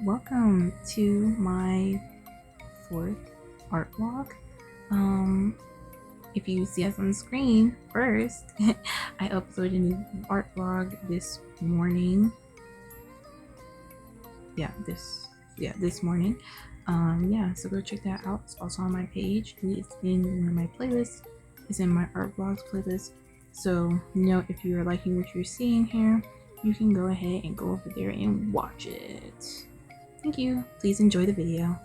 Welcome to my fourth art vlog. If you see us on the screen first, I uploaded a new art vlog this morning. This morning. So go check that out. It's also on my page. It's in one of my playlists. It's in my art vlogs playlist. So if you're liking what you're seeing here, you can go ahead and go over there and watch it. Thank you. Please enjoy the video.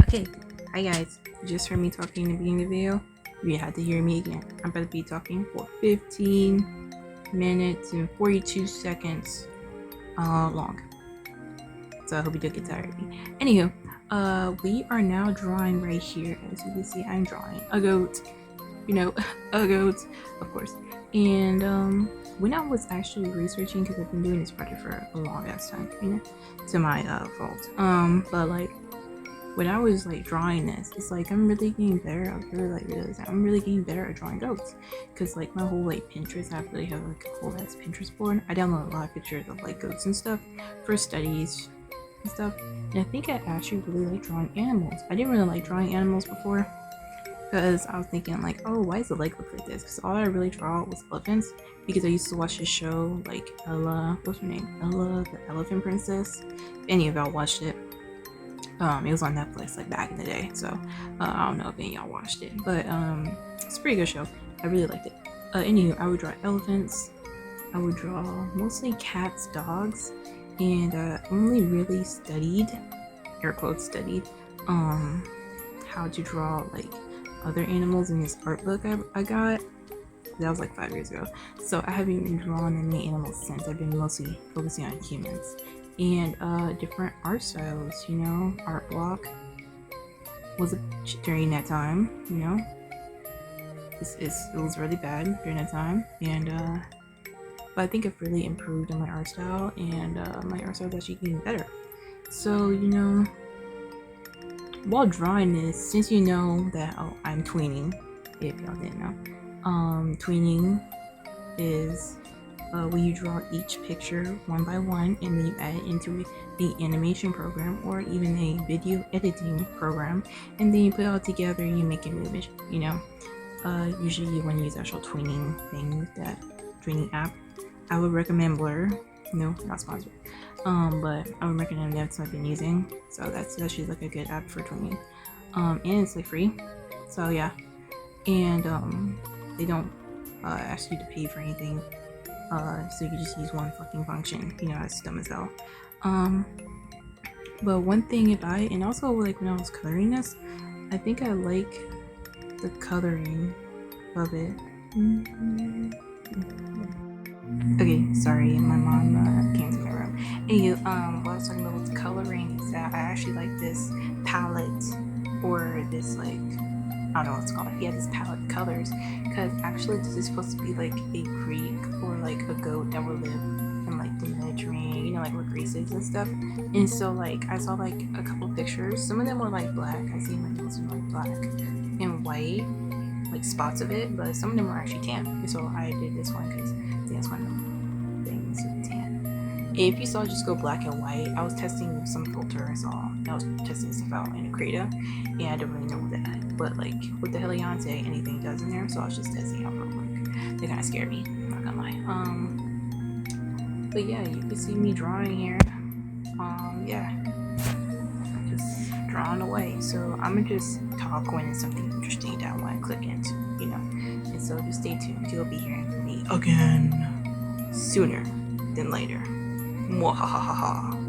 Okay, hi guys. You just heard me talking in the beginning of the video. You had to hear me again. I'm about to be talking for 15 minutes and 42 seconds long. So I hope you don't get tired of me. Anywho, we are now drawing right here. As you can see, I'm drawing a goat. A goat, of course. And when I was actually researching, because I've been doing this project for a long ass time, to my fault. But like when I was like drawing this, it's like I'm really getting better. I really like realizing I'm really getting better at drawing goats, because like my whole like Pinterest, I really have like a whole ass Pinterest board. I download a lot of pictures of like goats and stuff for studies and stuff, and I think I actually really like drawing animals. I didn't really like drawing animals before, because I was thinking like, oh, why does the leg look like this? Because all I really draw was elephants, because I used to watch this show like Ella, what's her name? Ella the Elephant Princess. If any of y'all watched it, it was on Netflix like back in the day. So I don't know if any of y'all watched it, but it's a pretty good show. I really liked it. Anyway, I would draw elephants. I would draw mostly cats, dogs, and only really studied, air quotes studied, how to draw like other animals in this art book I got. That was like 5 years ago, so I haven't even drawn any animals since. I've been mostly focusing on humans and different art styles. Art block was during that time. It was really bad during that time, and but I think I've really improved on my art style, and my art style is actually getting better. So while drawing this, since you know that I'm tweening, if y'all didn't know, tweening is when you draw each picture one by one, and then you add it into the animation program or even a video editing program, and then you put it all together and you make an image. Usually you want to use actual tweening things, that tweening app. I would recommend Blur. No, not sponsored. But I would recommend that's what I've been using. So that's actually like a good app for tweening. And it's like free. So yeah. And they don't ask you to pay for anything. So you can just use one fucking function. It's dumb as hell. But one thing and also like when I was coloring this, I think I like the coloring of it. Okay, sorry, my mom came to my room. Anywho, what I was talking about with the coloring is that I actually like this palette, or this like, I don't know what it's called. Yeah, this palette of colors, because actually this is supposed to be like a Greek or like a goat that would live in like the Mediterranean, like where Greece is and stuff. And so like I saw like a couple pictures. Some of them were like black. I see my notes were like black and white, like spots of it, but some of them were actually tan. And so I did this one because that's one of them things with tan. If you saw just go black and white, I was testing some filter I saw. I was testing stuff out in a krita, and I don't really know what the hell anything does in there, so I was just testing out real quick. They kind of scared me, I'm not gonna lie. But yeah, you can see me drawing here. Just drawing away. So I'm gonna just talk when it's something interesting that I want to click into, and so just stay tuned. You'll be hearing from me again sooner than later. Mwahahaha.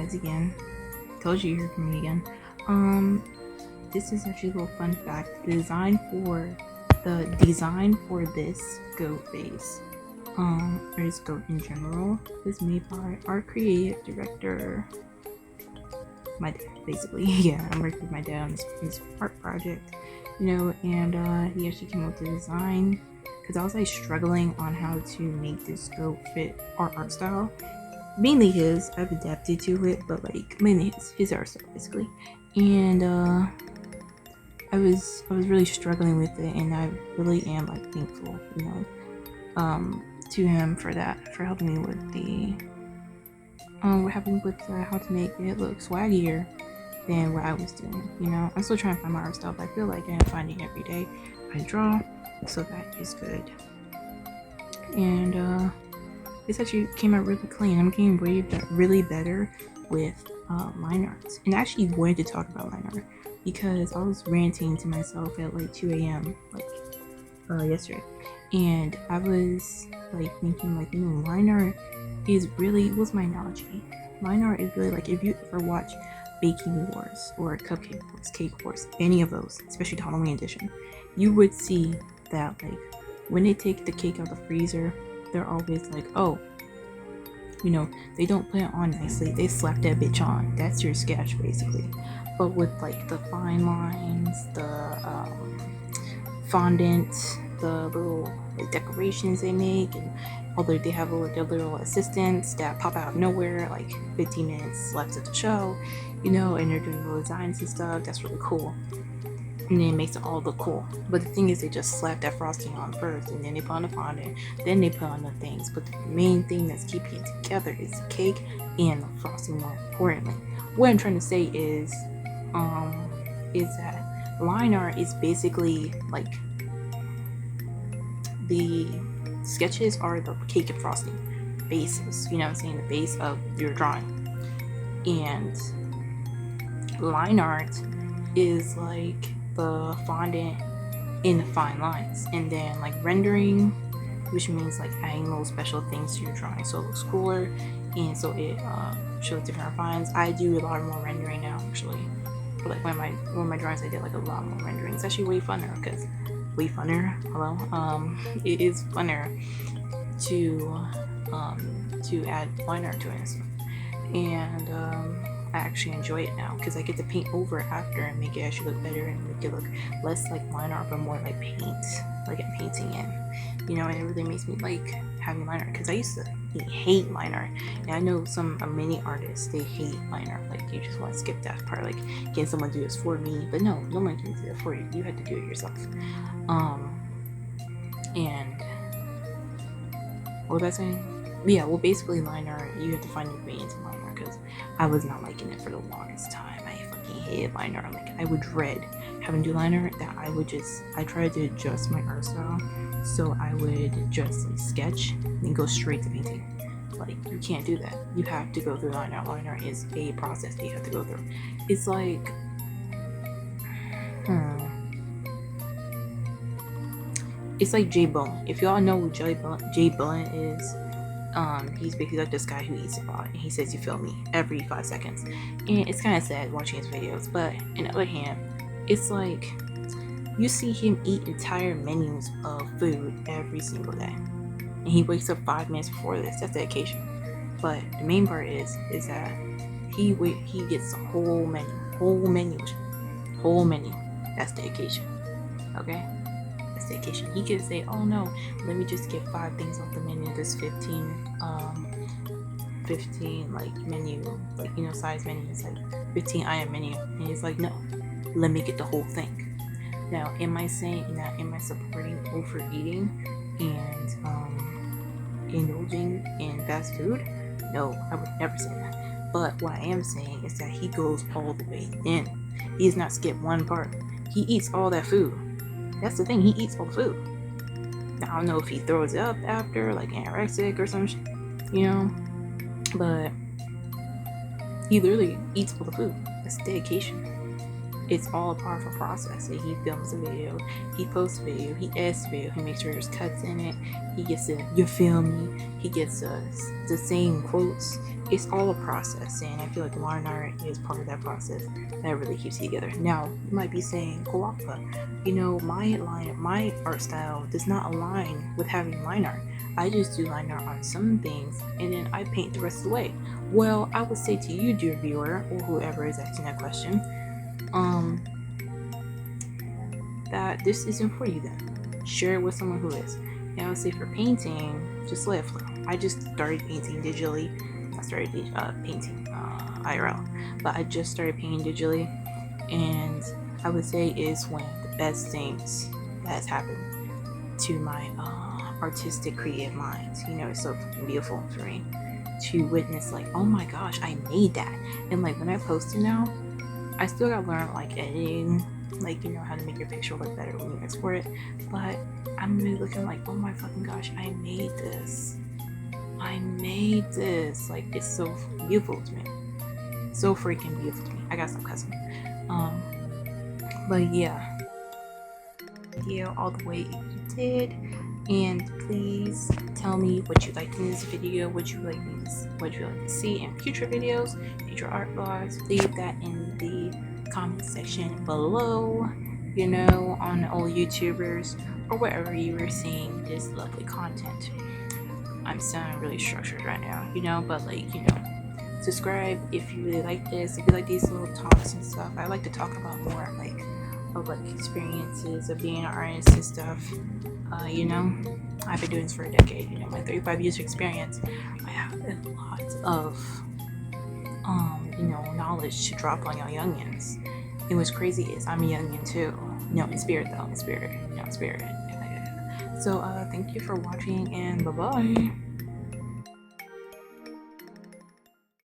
ads again. Told you you're from me again. This is actually a little fun fact. The design for this goat face, or this goat in general, is made by our creative director, my dad, basically. Yeah, I'm working with my dad on this art project, you know, and he actually came up with the design because I was like struggling on how to make this goat fit our art style. Mainly his, I've adapted to it, but like mainly his art style basically. And I was really struggling with it, and I really am like thankful, you know, to him for that, for helping me with the how to make it look swaggier than what I was doing. You know, I'm still trying to find my art style, but I feel like I'm finding every day I draw, so that is good. And this actually came out really clean. I'm getting really better with line art, and I actually wanted to talk about line art because I was ranting to myself at like 2 a.m. like yesterday, and I was like thinking like, you know, line art is really, what's my analogy? Line art is really like, if you ever watch Baking Wars or Cupcake Wars, Cake Wars, any of those, especially the Halloween edition, you would see that like when they take the cake out of the freezer, they're always like, oh, you know, they don't put it on nicely, they slap that bitch on. That's your sketch basically. But with like the fine lines, the fondant, the little like, decorations they make, and although they have their little assistants that pop out of nowhere like 15 minutes left of the show, you know, and they're doing little designs and stuff, that's really cool. And then it makes it all look cool. But the thing is, they just slap that frosting on first, and then they put on the fondant, then they put on the things. But the main thing that's keeping it together is the cake and the frosting, more importantly. What I'm trying to say is that line art is basically like, the sketches are the cake and frosting bases, you know what I'm saying, the base of your drawing. And line art is like the fondant in the fine lines, and then like rendering, which means like adding little special things to your drawing so it looks cooler and so it shows different fines. I do a lot more rendering now actually. But like one of my drawings I did like a lot more rendering. It's actually way funner because it is funner to add line art to it and stuff. And I actually enjoy it now because I get to paint over after and make it actually look better and make it look less like line art but more like paint, like I'm painting in, you know. And it really makes me like having line art because I used to hate line art, and I know some many artists, they hate line art, like you just want to skip that part, like can someone do this for me? But no one can do it for you, you have to do it yourself. And what was I saying? Yeah, well, basically line art, you have to find your way into line art because I was not liking it for the longest time. I fucking hated line art. Like, I would dread having to do line art, that I tried to adjust my art style, so I would just like sketch and go straight to painting. Like, you can't do that. You have to go through line art. Line art is a process that you have to go through. It's like, it's like Jay Bowen. If y'all know who Jay Bowen is, he's basically like this guy who eats a lot, and he says, you feel me, every 5 seconds. And it's kind of sad watching his videos, but on the other hand, it's like you see him eat entire menus of food every single day, and he wakes up 5 minutes before this. That's dedication. But the main part is that he gets the whole menu. That's dedication. Okay, that's dedication. He can say, oh no, let me just get 5 things off the menu. There's 15 like menu, like, you know, size menu. It's like 15 item menu, and he's like, no, let me get the whole thing. Now, am I supporting overeating and indulging in fast food? No, I would never say that. But what I am saying is that he goes all the way in. He does not skip one part. He eats all that food. That's the thing, he eats all the food. Now, I don't know if he throws it up after, like anorexic or some shit, you know, but he literally eats all the food. That's dedication. it's all a powerful process. Like, he films a video, he posts a video, he edits a video, he makes sure there's cuts in it, he gets to, you feel me, he gets the same quotes. It's all a process, and I feel like line art is part of that process that really keeps you together. Now, you might be saying, kawakba, my art style does not align with having line art. I just do line art on some things, and then I paint the rest of the way. Well, I would say to you, dear viewer, or whoever is asking that question, that this isn't for you then. Share it with someone who is. And I would say for painting, just let it flow. I just started painting digitally. I started painting IRL, but I just started painting digitally, and I would say is one of the best things that has happened to my artistic creative mind. You know, it's so fucking beautiful for me to witness, like, oh my gosh, I made that. And like when I post it now, I still gotta learn like editing, like, you know, how to make your picture look better when you export it, but I'm really looking like, oh my fucking gosh, I made this. Like, it's so beautiful to me, so freaking beautiful to me. I gotta stop cussing. But yeah, video all the way if you did, and please tell me what you liked in this video, what you like to see in future videos, future art vlogs. Leave that in the comment section below, you know, on all YouTubers or wherever you are seeing this lovely content. I'm sounding really structured right now, you know, but like, you know, subscribe if you really like this, if you like these little talks and stuff. I like to talk about more like of like experiences of being an artist and stuff. You know, I've been doing this for a decade, you know, my 35 years of experience. I have a lot of you know, knowledge to drop on y'all youngins. And what's crazy is I'm a youngin too. No, in spirit though, in spirit. So thank you for watching, and bye bye.